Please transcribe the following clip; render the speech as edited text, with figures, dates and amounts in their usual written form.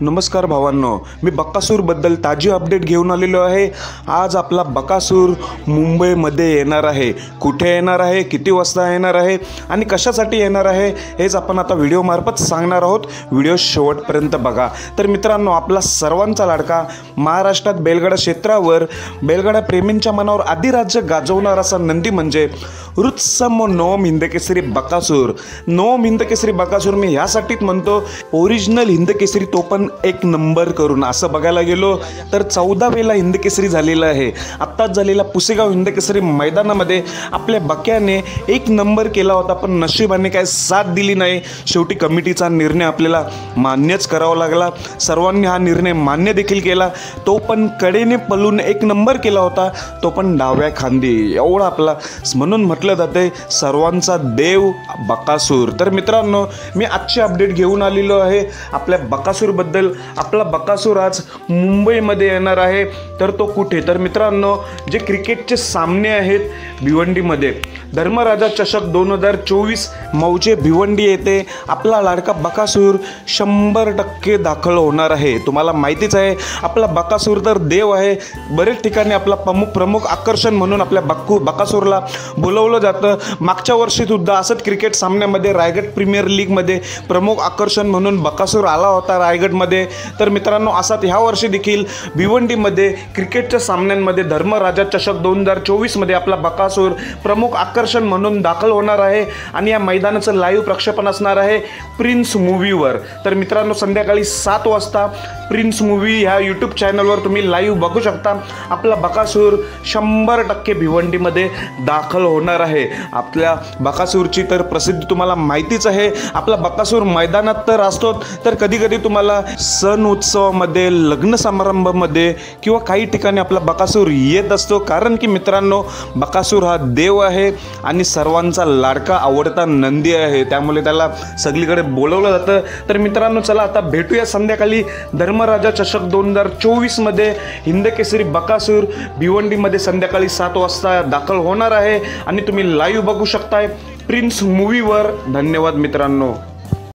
नमस्कार भावांनो, मी बकासूरबद्दल ताजी अपडेट घेऊन आलेलो आहे। आज आपला बकासूर मुंबईमध्ये येणार आहे। कुठे येणार आहे, किती वाजता येणार आहे आणि कशासाठी येणार आहे हेच आपण आता व्हिडिओमार्फत सांगणार आहोत। व्हिडिओ शेवटपर्यंत बघा। तर मित्रांनो, आपला सर्वांचा लाडका महाराष्ट्रात बैलगाडा क्षेत्रावर बैलगाडा प्रेमींच्या मनावर अधिराज्य गाजवणारा असा नंदी म्हणजे रुत्सम नोम हिंदकेसरी बकासूर। नोम हिंदकेसरी बकासूर मी ह्यासाठीच म्हणतो, ओरिजिनल हिंदकेसरी तो पण एक नंबर करून। असं बघायला गेलो तर 14 वेळेला हिंदकेसरी झालेला आहे। आत्ताच झालेला पुसेगाव हिंदकेसरी मैदानामध्ये आपल्या बक्याने एक नंबर केला होता, पण नशिबाने काय साथ दिली नाही। शेवटी कमिटीचा निर्णय आपल्याला मान्यच करावा लागला। सर्वांनी हा निर्णय मान्य देखील केला। तो पण कडेने पळून एक नंबर केला होता, तो पण डाव्या खांदी। एवढा आपला म्हणून म्हटलं जाते सर्वांचा देव बकासूर। तर मित्रांनो, मी आजची अपडेट घेऊन आलेलो आहे आपल्या बकासूरबद्दल। आपला बकासूर आज मुंबईमध्ये येणार आहे। तर तो कुठे, तर मित्रांनो, जे क्रिकेटचे सामने आहेत भिवंडीमध्ये, धर्मराजा चषक 2024 मौजे भिवंडी येथे आपला लाडका बकासूर 100% दाखल होणार आहे। तुम्हाला माहितीच आहे, आपला बकासूर तर देव आहे। बरेच ठिकाणी आपला प्रमुख आकर्षण म्हणून आपल्या बकासूरला बोलवलं जातं। मागच्या वर्षी सुद्धा असंच क्रिकेट सामन्यामध्ये रायगड प्रीमियर लीगमध्ये प्रमुख आकर्षण म्हणून बकासूर आला होता रायगडमध्ये। तर मित्रांनो, असाच ह्या वर्षी देखील भिवंडीमध्ये क्रिकेटच्या सामन्यांमध्ये धर्मराजा चषक 2024 मध्ये आपला बकासूर प्रमुख आकर्षण म्हणून दाखल होणार आहे आणि या मैदानाचं लाईव्ह प्रक्षेपण असणार आहे प्रिन्स मूव्हीवर। तर मित्रांनो, संध्याकाळी 7 वाजता प्रिन्स मूव्ही ह्या यूट्यूब चॅनलवर तुम्ही लाईव्ह बघू शकता। आपला बकासूर 100% भिवंडीमध्ये दाखल होणार आहे। आपल्या बकासूरची तर प्रसिद्धी तुम्हाला माहितीच आहे। आपला बकासूर मैदानात तर असतो, तर कधी कधी तुम्हाला सण उत्सवामध्ये, लग्न समारंभामध्ये किंवा काही ठिकाणी आपला बकासूर येत असतो। कारण की मित्रांनो, बकासूर हा देव आहे आणि सर्वांचा लाडका आवडता नंदी आहे, त्यामुळे त्याला सगळीकडे बोलवलं जातं। तर मित्रांनो, चला आता भेटूया संध्याकाळी धर्मराजा चषक 2024 मध्ये हिंदकेसरी बकासूर भिवंडीमध्ये संध्याकाळी 7 वाजता दाखल होणार आहे आणि तुम्ही लाईव्ह बघू शकताय प्रिन्स मूव्हीवर। धन्यवाद मित्रांनो।